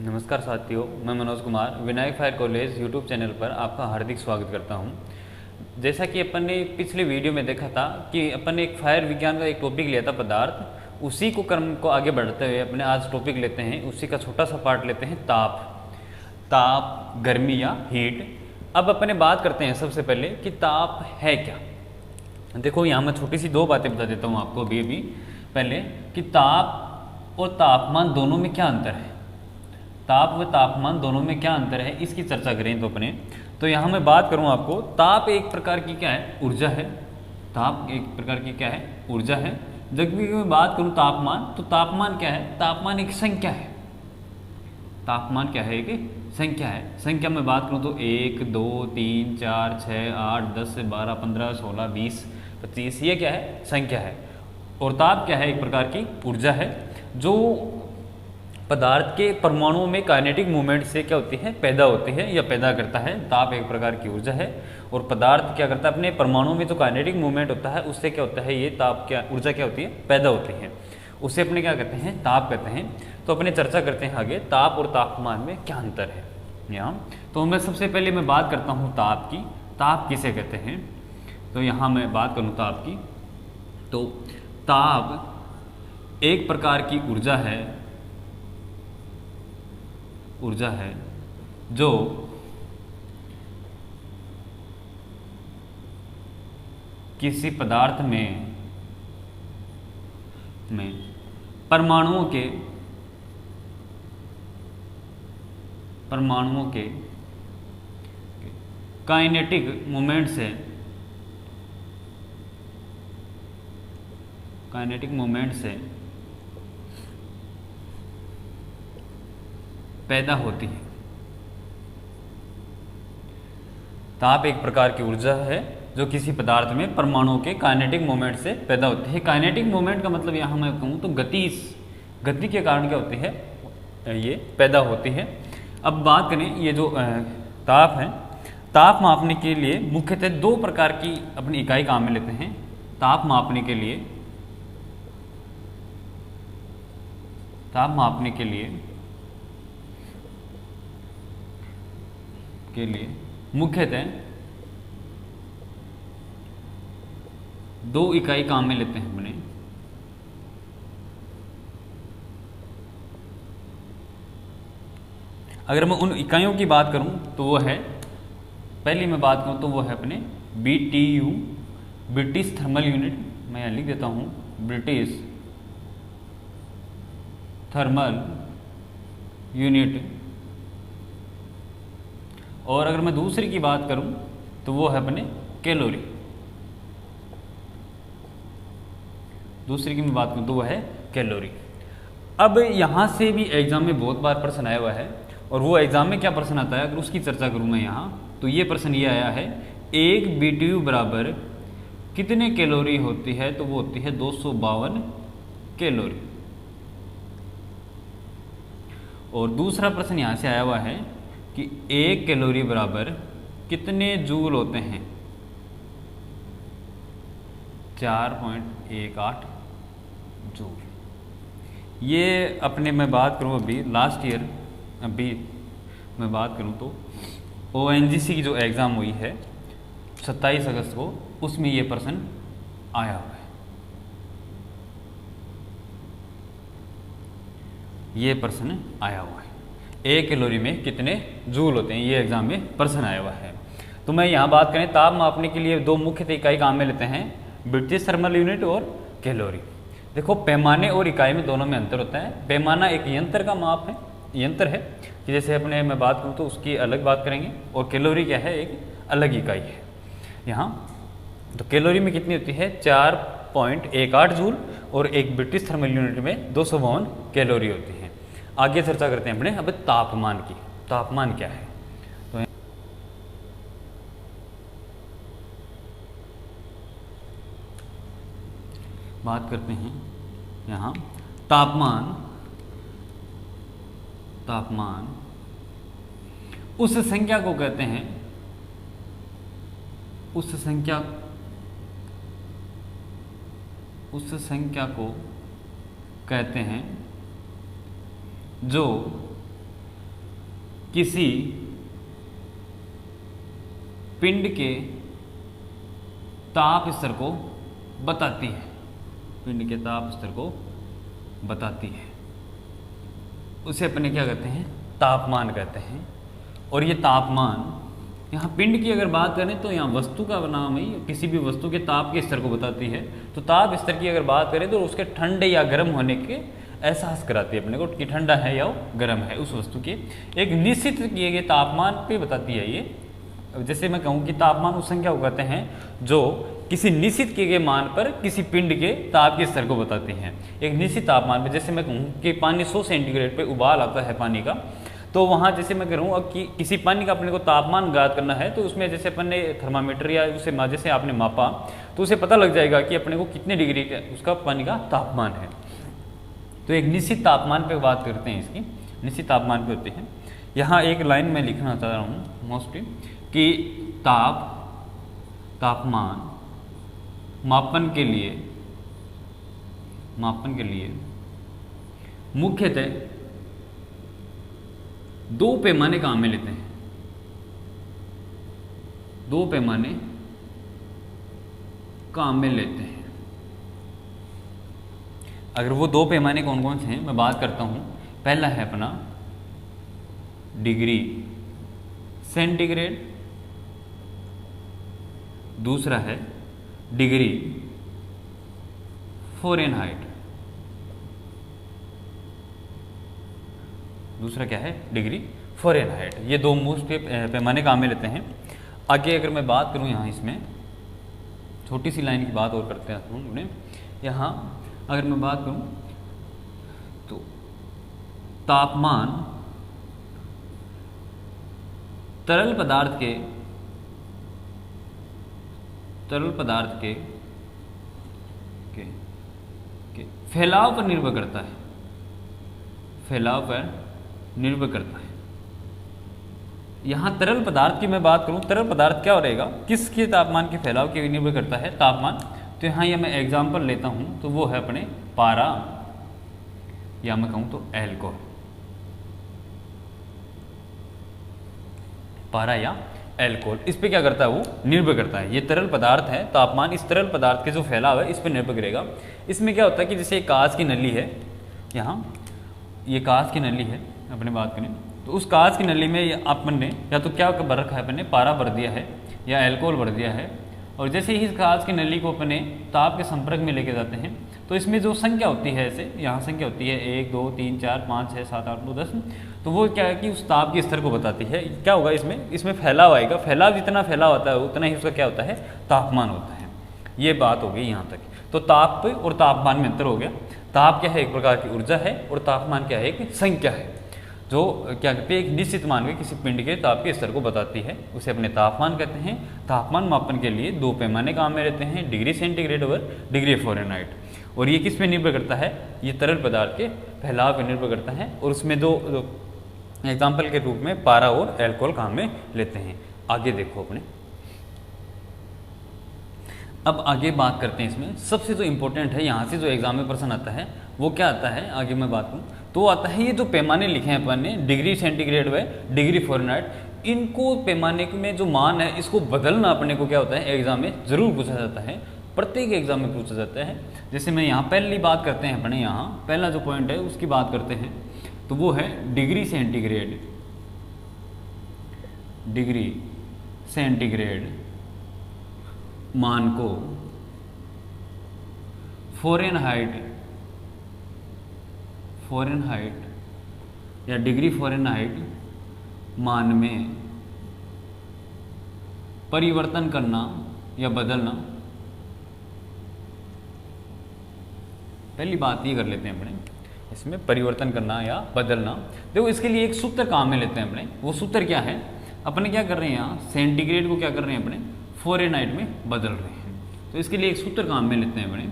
नमस्कार साथियों, मैं Manoj Kumar Vinayak fire college YouTube channel पर आपका हार्दिक स्वागत करता हूं। जैसा कि अपन ने पिछले वीडियो में देखा था कि अपन ने एक फायर विज्ञान का एक टॉपिक लिया था पदार्थ, उसी को क्रम को आगे बढ़ते हुए अपने आज टॉपिक लेते हैं, उसी का छोटा सा पार्ट लेते हैं ताप, गर्मी या हीट। अब अपने बात करते हैं सबसे पहले कि ताप है क्या। देखो यहाँ मैं छोटी सी दो बातें बता देता हूँ आपको अभी पहले कि ताप और तापमान दोनों में क्या अंतर है। ताप व तापमान दोनों में क्या अंतर है इसकी चर्चा करें तो अपने तो यहाँ मैं बात करूँ आपको, ताप एक प्रकार की क्या है, ऊर्जा है। ताप एक प्रकार की क्या है, ऊर्जा है। जब भी मैं बात करूँ तापमान, तो तापमान क्या है, तापमान एक संख्या है। तापमान क्या है, एक संख्या है। संख्या में बात करूँ तो 1 2 3 4 6 8 10 12 15 16 20 25, ये क्या है, संख्या है। और ताप क्या है, एक प्रकार की ऊर्जा है जो पदार्थ के परमाणुओं में काइनेटिक मूवमेंट से क्या होती है, पैदा होती है या पैदा करता है। ताप एक प्रकार की ऊर्जा है और पदार्थ क्या करता है, अपने परमाणुओं में जो काइनेटिक मूवमेंट होता है उससे क्या होता है, ये ताप क्या ऊर्जा क्या होती है, पैदा होती है। उसे अपने क्या कहते हैं, ताप कहते हैं। तो अपने चर्चा करते हैं आगे ताप और तापमान में क्या अंतर है यहाँ। तो मैं सबसे पहले मैं बात करता हूँ ताप की। ताप किसे कहते हैं, तो यहाँ मैं बात करूँ ताप की, तो ताप एक प्रकार की ऊर्जा है जो किसी पदार्थ में परमाणुओं के काइनेटिक मूवमेंट से पैदा होती है। ताप एक प्रकार की ऊर्जा है जो किसी पदार्थ में परमाणुओं के काइनेटिक मूवमेंट से पैदा होती है। काइनेटिक मूवमेंट का मतलब यहाँ मैं कहूँ तो गति के कारण क्या होती है, ये पैदा होती है। अब बात करें ये जो ताप है, ताप मापने के लिए मुख्यतः दो प्रकार की अपनी इकाई काम में लेते हैं। ताप मापने के लिए मुख्यतः दो इकाई काम में लेते हैं अपने। अगर मैं उन इकाइयों की बात करूं तो वो है, पहली मैं बात करूं तो वो है अपने BTU, ब्रिटिश थर्मल यूनिट। मैं यहाँ लिख देता हूं ब्रिटिश थर्मल यूनिट। और अगर मैं दूसरी की बात करूं तो वो है अपने कैलोरी। दूसरी की मैं बात करूं तो वो है कैलोरी। अब यहाँ से भी एग्जाम में बहुत बार प्रश्न आया हुआ है, और वो एग्जाम में क्या प्रश्न आता है अगर उसकी चर्चा करूं मैं यहाँ, तो ये प्रश्न ये आया है, 1 BTU बराबर कितने कैलोरी होती है, तो वो होती है 252 कैलोरी। और दूसरा प्रश्न यहाँ से आया हुआ है कि 1 कैलोरी बराबर कितने जूल होते हैं, 4.18 जूल। ये अपने मैं बात करूँ अभी लास्ट ईयर, अभी मैं बात करूँ तो ONGC की जो एग्ज़ाम हुई है 27 अगस्त को, उसमें ये प्रश्न आया हुआ है। ये प्रश्न आया हुआ है, 1 कैलोरी में कितने जूल होते हैं, ये एग्जाम में प्रश्न आया हुआ है। तो मैं यहाँ बात करें ताप मापने के लिए दो मुख्य इकाई काम में लेते हैं, ब्रिटिश थर्मल यूनिट और कैलोरी। देखो पैमाने और इकाई में दोनों में अंतर होता है। पैमाना एक यंत्र का माप है, यंत्र है कि जैसे अपने मैं बात करूँ तो उसकी अलग बात करेंगे, और कैलोरी क्या है, एक अलग इकाई है यहाँ। तो कैलोरी में कितनी होती है, 4.18 जूल, और एक ब्रिटिश थर्मल यूनिट में 252 कैलोरी होती है। आगे चर्चा करते हैं अपने अब तापमान की। तापमान क्या है, तो बात करते हैं यहाँ तापमान उस संख्या को कहते हैं, उस संख्या को कहते हैं जो किसी पिंड के ताप स्तर को बताती है, पिंड के ताप स्तर को बताती है, उसे अपने क्या कहते हैं, तापमान कहते हैं। और ये तापमान, यहाँ पिंड की अगर बात करें तो यहाँ वस्तु का नाम ही किसी भी वस्तु के ताप के स्तर को बताती है। तो ताप स्तर की अगर बात करें तो उसके ठंडे या गर्म होने के एहसास कराती है अपने को कि ठंडा है या गर्म है, उस वस्तु के एक निश्चित किए गए तापमान पे बताती है ये। जैसे मैं कहूँ कि तापमान उस संख्या को कहते हैं जो किसी निश्चित किए गए मान पर किसी पिंड के ताप के स्तर को बताती हैं। एक निश्चित तापमान पे, जैसे मैं कहूँ कि पानी 100 सेंटीग्रेड पे उबाल आता है पानी का, तो वहाँ जैसे मैं करूँ अब कि किसी पानी का अपने को तापमान ज्ञात करना है, तो उसमें जैसे अपन ने थर्मामीटर या उसे जैसे आपने मापा तो उसे पता लग जाएगा कि अपने को कितने डिग्री का उसका पानी का तापमान है। तो एक निश्चित तापमान पे बात करते हैं, इसकी निश्चित तापमान पे होते हैं। यहाँ एक लाइन में लिखना चाह रहा हूँ मोस्टली कि तापमान मापन के लिए मुख्यतः दो पैमाने काम में लेते हैं, दो पैमाने काम में लेते हैं। अगर वो दो पैमाने कौन कौन से हैं मैं बात करता हूं। पहला है अपना डिग्री सेंटीग्रेड, दूसरा है डिग्री फ़ारेनहाइट, दूसरा क्या है, डिग्री फ़ारेनहाइट। ये दो मोस्ट पैमाने काम में लेते हैं। आगे अगर मैं बात करूं यहाँ इसमें छोटी सी लाइन की बात और करते हैं हमने। यहाँ अगर मैं बात करूं तो तापमान तरल पदार्थ के फैलाव पर निर्भर करता है, फैलाव पर निर्भर करता है। यहाँ तरल पदार्थ की मैं बात करूँ, तरल पदार्थ क्या रहेगा, किसके तापमान के फैलाव के निर्भर करता है तापमान। तो यहाँ ये मैं एग्जांपल लेता हूँ तो वो है अपने पारा या मैं कहूँ तो एल्कोहल, पारा या एल्कोहल। इस पे क्या करता है, वो निर्भर करता है। ये तरल पदार्थ है, तापमान इस तरल पदार्थ के जो फैलाव है इस पर निर्भर करेगा। इसमें क्या होता है कि जैसे कांच की नली है, यहाँ ये कांच की नली है, अपने बात करें तो उस कांच की नली में अपन ने या तो क्या भर रखा है, अपन ने पारा भर दिया है या एल्कोहल भर दिया है। और जैसे ही इस कांच की नली को अपने ताप के संपर्क में लेके जाते हैं तो इसमें जो संख्या होती है, ऐसे यहाँ संख्या होती है 1 2 3 4 5 6 7 8 9 10, तो वो क्या है कि उस ताप के स्तर को बताती है। क्या होगा इसमें फैलाव आएगा, फैलाव जितना फैलाव होता है उतना ही उसका क्या होता है, तापमान होता है। ये बात हो गई यहाँ तक। तो ताप और तापमान में अंतर हो गया। ताप क्या है, एक प्रकार की ऊर्जा है, और तापमान क्या है, एक संख्या है जो क्या कहते हैं, एक निश्चित मान के किसी पिंड के ताप के स्तर को बताती है, उसे अपने तापमान कहते हैं। तापमान मापन के लिए दो पैमाने काम में रहते हैं, डिग्री सेंटीग्रेड और डिग्री फ़ारेनहाइट। और ये किस पे निर्भर करता है, ये तरल पदार्थ के फैलाव पर निर्भर करता है। और उसमें दो एग्जाम्पल के रूप में पारा और एल्कोहल काम में लेते हैं। आगे देखो अपने, अब आगे बात करते हैं। इसमें सबसे जो इम्पोर्टेंट है, यहाँ से जो एग्जाम में प्रश्न आता है वो क्या आता है, आगे मैं बात करूँ तो आता है ये जो पैमाने लिखे हैं अपन ने, डिग्री सेंटीग्रेड व डिग्री फ़ारेनहाइट, इनको पैमाने में जो मान है इसको बदलना अपने को क्या होता है, एग्जाम में ज़रूर पूछा जाता है, प्रत्येक एग्जाम में पूछा जाता है। जैसे मैं यहाँ पहली बात करते हैं अपने, यहाँ पहला जो पॉइंट है उसकी बात करते हैं तो वो है डिग्री सेंटीग्रेड, डिग्री सेंटीग्रेड मान को फ़ारेनहाइट या डिग्री फ़ारेनहाइट मान में परिवर्तन करना या बदलना। पहली बात ये कर लेते हैं अपने, इसमें परिवर्तन करना या बदलना। देखो इसके लिए एक सूत्र काम में लेते हैं अपने। वो सूत्र क्या है, अपने क्या कर रहे हैं, यहाँ सेंटीग्रेड को क्या कर रहे हैं अपने, फ़ारेनहाइट में बदल रहे हैं। तो इसके लिए एक सूत्र काम में लेते हैं अपने।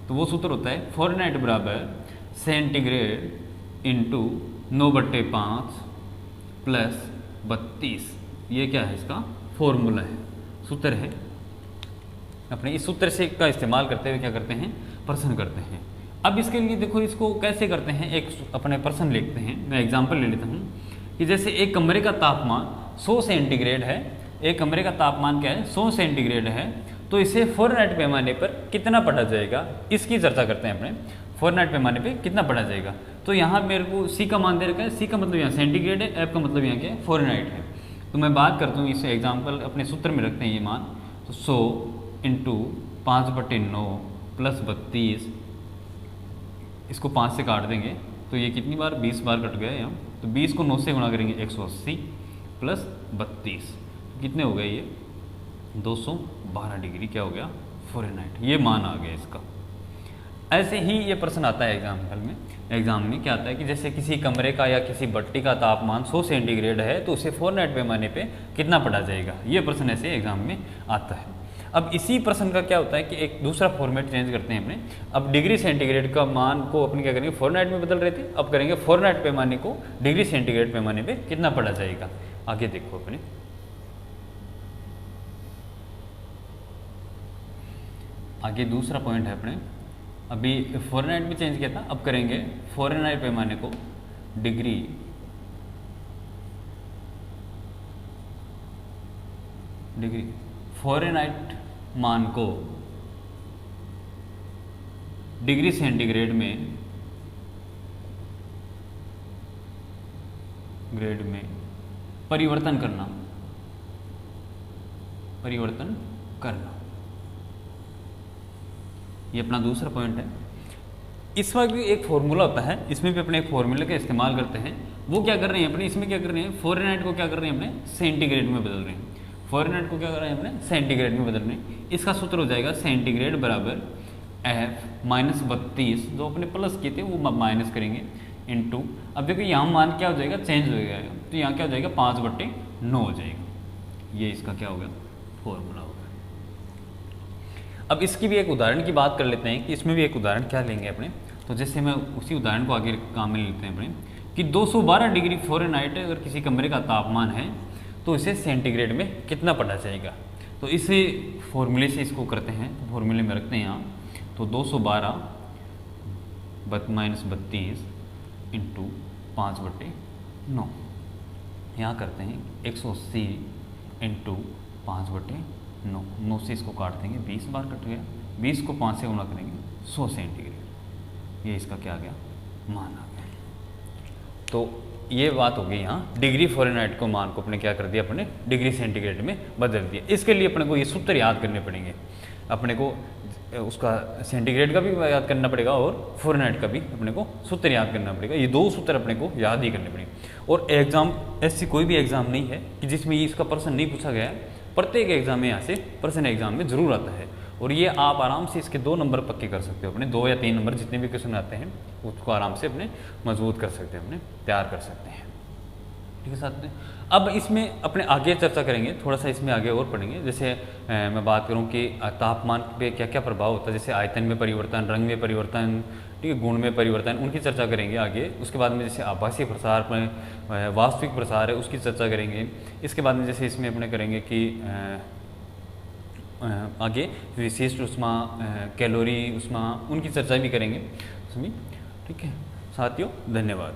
तो वो सूत्र होता है फ़ारेनहाइट बराबर सेंटीग्रेड इंटू 9/5 प्लस 32। ये क्या है, इसका फॉर्मूला है, सूत्र है अपने। इस सूत्र से का इस्तेमाल करते हुए क्या करते हैं, प्रश्न करते हैं। अब इसके लिए देखो इसको कैसे करते हैं, एक अपने प्रश्न लिखते हैं। मैं एग्जांपल ले लेता हूँ कि जैसे एक कमरे का तापमान 100 सेंटीग्रेड है, एक कमरे का तापमान क्या है 100 सेंटीग्रेड है, तो इसे फ़ारेनहाइट पैमाने पर कितना पढ़ा जाएगा, इसकी चर्चा करते हैं अपने। फ़ारेनहाइट पैमाने पे कितना पढ़ा जाएगा। तो यहाँ मेरे को सी का मान दे रखा है, सी का मतलब यहाँ सेंटीग्रेड है, एफ का मतलब यहाँ क्या है फ़ारेनहाइट है। तो मैं बात करता हूँ, इसे एग्जाम्पल अपने सूत्र में रखते हैं ये मान। तो 100 इंटू 5/9 प्लस 32, इसको 5 से काट देंगे तो ये कितनी बार 20 बार कट गया यहाँ। तो 20 को 9 से गुणा करेंगे 180 प्लस 32, कितने हो गए ये 212 डिग्री क्या हो गया फ़ारेनहाइट। ये मान आ गया इसका। ऐसे ही ये प्रश्न आता है एग्जाम में क्या आता है कि जैसे किसी कमरे का या किसी भट्टी का तापमान 100 सेंटीग्रेड है तो उसे फ़ारेनहाइट पैमाने पे कितना पढ़ा जाएगा। ये प्रश्न ऐसे एग्जाम में आता है। अब इसी प्रश्न का क्या होता है कि एक दूसरा फॉर्मेट चेंज करते हैं अपने। अब डिग्री सेंटीग्रेड का मान को अपने क्या करेंगे फ़ारेनहाइट में बदल रहे थे, अब करेंगे फ़ारेनहाइट पैमाने को डिग्री सेंटीग्रेड पैमाने पे कितना पढ़ा जाएगा। आगे देखो अपने, आगे दूसरा पॉइंट है अपने, अभी फ़ारेनहाइट में चेंज किया था, अब करेंगे फ़ारेनहाइट पैमाने को डिग्री फ़ारेनहाइट मान को डिग्री सेंटीग्रेड में परिवर्तन करना। ये अपना दूसरा पॉइंट है। इस वक्त भी एक फॉर्मूला होता है, इसमें भी अपने एक फॉर्मूले का इस्तेमाल करते हैं। वो क्या कर रहे हैं अपने, इसमें क्या कर रहे हैं फ़ारेनहाइट को क्या कर रहे हैं अपने सेंटीग्रेड में बदल रहे हैं। फ़ारेनहाइट को क्या कर रहे हैं अपने सेंटीग्रेड में बदल रहे हैं। इसका सूत्र हो जाएगा सेंटीग्रेड बराबर F माइनस 32, जो अपने प्लस किए थे वो माइनस करेंगे इंटू, अब देखो यहाँ मान क्या हो जाएगा चेंज हो जाएगा, तो यहाँ क्या हो जाएगा 5/9 हो जाएगा। ये इसका क्या हो गया फॉर्मूला हो गया। अब इसकी भी एक उदाहरण की बात कर लेते हैं कि इसमें भी एक उदाहरण क्या लेंगे अपने। तो जैसे मैं उसी उदाहरण को आगे काम में लेते हैं अपने कि 212 डिग्री फ़ारेनहाइट अगर किसी कमरे का तापमान है तो इसे सेंटीग्रेड में कितना पढ़ा जाएगा। तो इसे फॉर्मूले से इसको करते हैं, तो फॉर्मूले में रखते हैं यहाँ। तो 212 माइनस 32 इंटू 5/9, यहाँ करते हैं 180 इंटू 5/9, 9 से इसको काट देंगे 20 बार कट गया, 20 को 5 से गुणा करेंगे 100 सेंटीग्रेड। ये इसका क्या आ गया मान आ गया। तो ये बात हो गई यहाँ डिग्री फ़ारेनहाइट को मान को अपने क्या कर दिया अपने डिग्री सेंटीग्रेड में बदल दिया। इसके लिए अपने को ये सूत्र याद करने पड़ेंगे, अपने को उसका सेंटीग्रेड का भी याद करना पड़ेगा और फ़ारेनहाइट का भी अपने को सूत्र याद करना पड़ेगा। ये दो सूत्र अपने को याद ही करने पड़ेंगे। और एग्जाम ऐसी कोई भी एग्जाम नहीं है कि जिसमें ये इसका प्रश्न नहीं पूछा गया है। प्रत्येक एग्जाम में यहाँ से प्रश्न एग्जाम में जरूर आता है और ये आप आराम से इसके 2 नंबर पक्के कर सकते हो अपने, 2 या 3 नंबर जितने भी क्वेश्चन आते हैं उसको आराम से अपने मजबूत कर सकते हैं, अपने तैयार कर सकते हैं। ठीक है साथ में अब इसमें अपने आगे चर्चा करेंगे, थोड़ा सा इसमें आगे और पढ़ेंगे। जैसे मैं बात करूं कि तापमान पे क्या क्या प्रभाव होता है, जैसे आयतन में परिवर्तन, रंग में परिवर्तन, ठीक है, गुण में परिवर्तन, उनकी चर्चा करेंगे आगे। उसके बाद में जैसे आभासी प्रसार में वास्तविक प्रसार है उसकी चर्चा करेंगे। इसके बाद में जैसे इसमें अपने करेंगे कि आगे विशिष्ट ऊष्मा, कैलोरी ऊष्मा, उनकी चर्चा भी करेंगे। ठीक है साथियों, धन्यवाद।